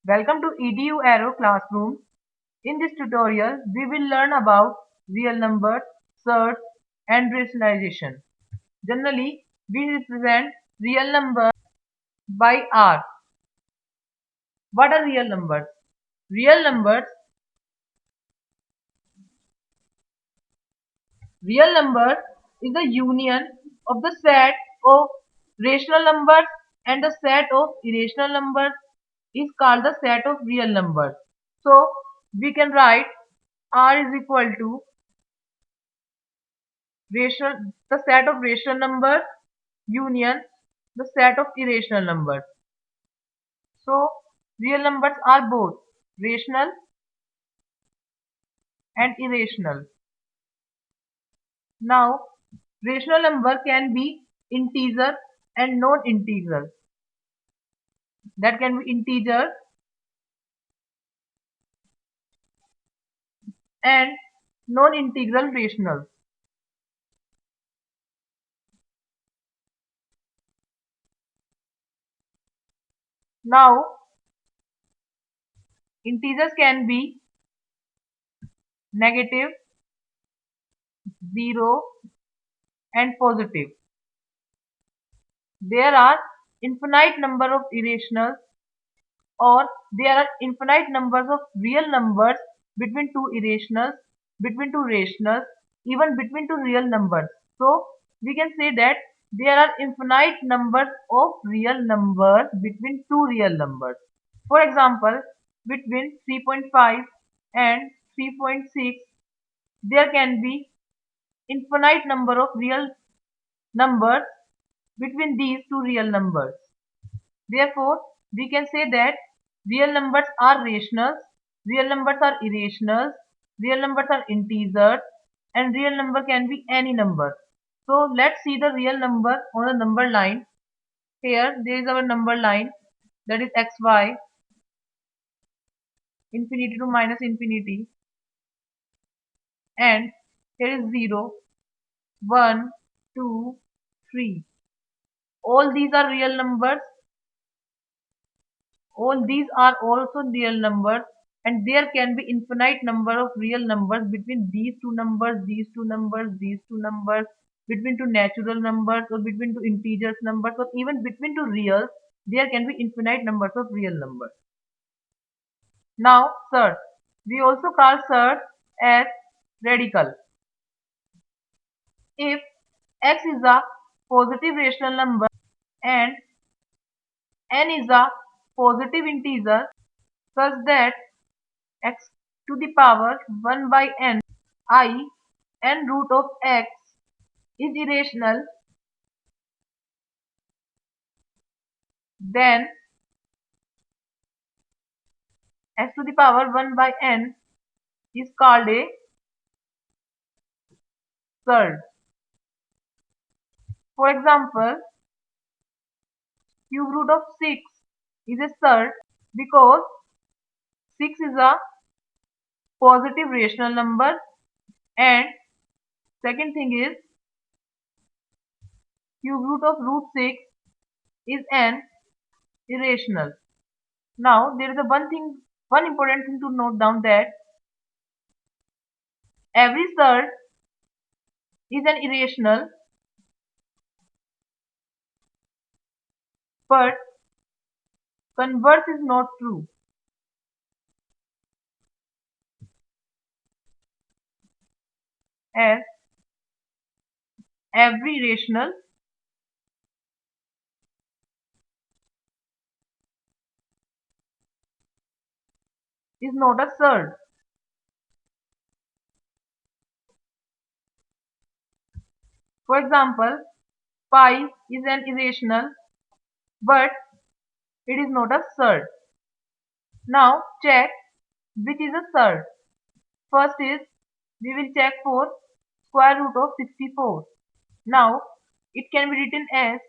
Welcome to EDU Aero Classroom. In this tutorial, we will learn about real numbers, surds, and rationalization. Generally, we represent real numbers by R. What are real numbers? Real numbers, real numbers is the union of the set of rational numbers and the set of irrational numbers is called the set of real numbers. So, we can write R is equal to the set of rational numbers union the set of irrational numbers. So real numbers are both rational and irrational. Now rational number can be integer and non-integer. That can be integer and non-integral rational. Now integers can be negative, 0 and positive. There are infinite number of irrationals or there are infinite numbers of real numbers between two irrationals, between two rationals, even between two real numbers. So we can say that there are infinite numbers of real numbers between two real numbers. For example, between 3.5 and 3.6, there can be infinite number of real numbers between these two real numbers. Therefore, we can say that real numbers are rationals, real numbers are irrationals, real numbers are integers, and real number can be any number. So let's see the real number on the number line. Here there is our number line, that is xy, infinity to minus infinity, and here is 0, 1, 2, 3. All these are real numbers. All these are also real numbers, and there can be infinite number of real numbers between these two numbers, these two numbers, these two numbers, between two natural numbers or between two integers numbers or even between two reals. There can be infinite numbers of real numbers. Now surds. We also call surds as radical. If x is a positive rational number and n is a positive integer such that x to the power 1 by n I n root of x is irrational, then x to the power 1 by n is called a surd. For example, cube root of 6 is a surd because 6 is a positive rational number, and second thing is cube root of root 6 is an irrational. Now there is one important thing to note down, that every surd is an irrational, but converse is not true, as every rational is not a surd. For example, pi is an irrational, but it is not a surd. Now check which is a surd. First is, we will check for square root of 64. Now it can be written as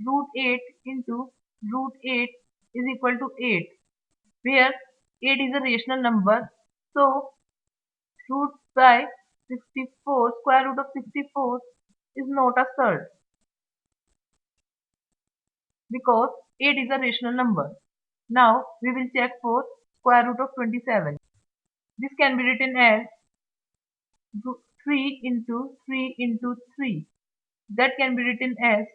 root 8 into root 8 is equal to 8, where 8 is a rational number. So root by 64, square root of 64 is not a surd because 8 is a rational number. Now we will check for square root of 27. This can be written as 3 into 3 into 3. That can be written as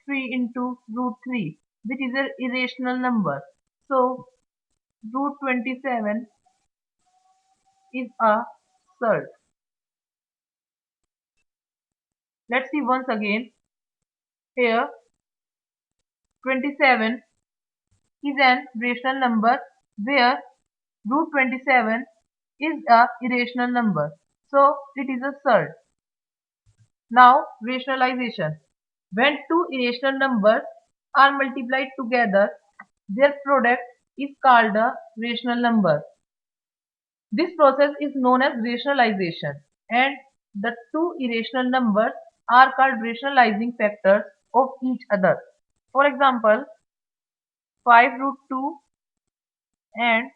3 into root 3, which is an irrational number. So root 27 is a surd. Let's see once again. Here 27 is an rational number where root 27 is a irrational number. So it is a surd. Now rationalization. When two irrational numbers are multiplied together, their product is called a rational number. This process is known as rationalization, and the two irrational numbers are called rationalizing factors of each other. For example, 5 root 2 and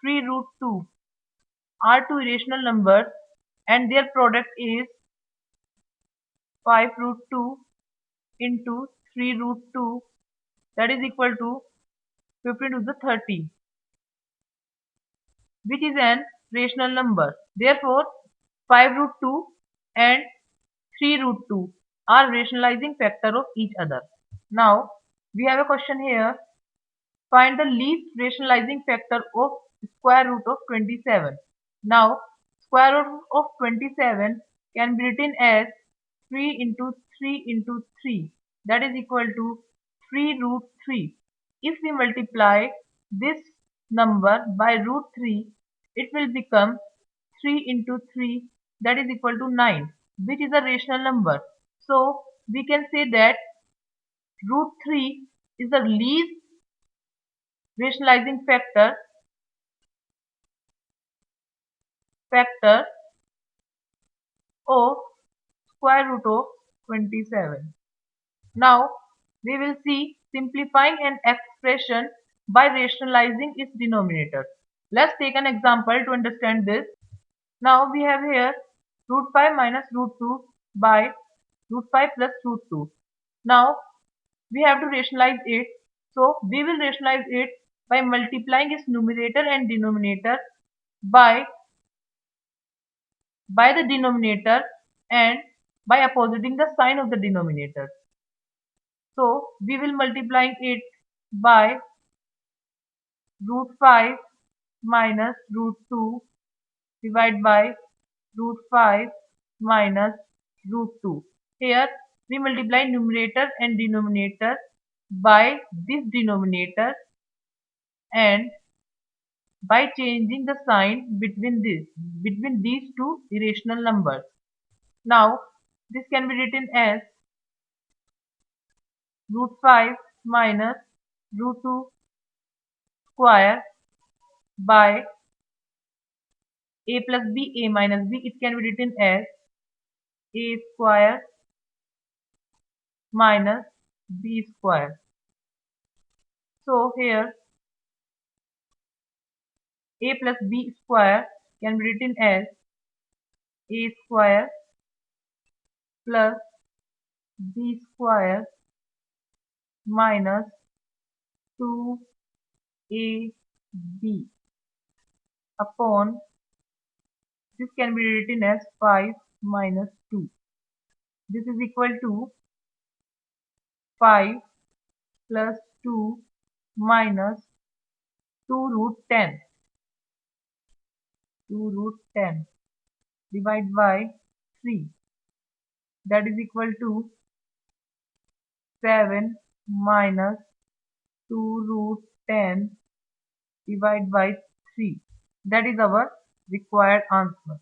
3 root 2 are two irrational numbers and their product is 5 root 2 into 3 root 2, that is equal to 15 to the 30, which is an rational number. Therefore, 5 root 2 and 3 root 2 are rationalizing factor of each other. Now, we have a question here. Find the least rationalizing factor of square root of 27. Now, square root of 27 can be written as 3 into 3 into 3, that is equal to 3 root 3. If we multiply this number by root 3, it will become 3 into 3, that is equal to 9, which is a rational number. So we can say that root 3 is the least rationalizing factor of square root of 27. Now we will see simplifying an expression by rationalizing its denominator. Let's take an example to understand this. Now we have here root 5 minus root 2 by root 5 plus root 2. Now we have to rationalize it. So we will rationalize it by multiplying its numerator and denominator by the denominator and by opposing the sign of the denominator. So we will multiplying it by root 5 minus root 2 divided by root 5 minus root 2. Here we multiply numerator and denominator by this denominator and by changing the sign between these two irrational numbers. Now this can be written as root 5 minus root 2 square by a plus b, a minus b. It can be written as a square minus b square. So here a plus b square can be written as a square plus b square minus 2ab upon, this can be written as 5 minus 2. This is equal to 5 plus 2 minus 2 root 10. 2 root 10 divided by 3, that is equal to 7 minus 2 root 10 divided by 3. That is our required answer.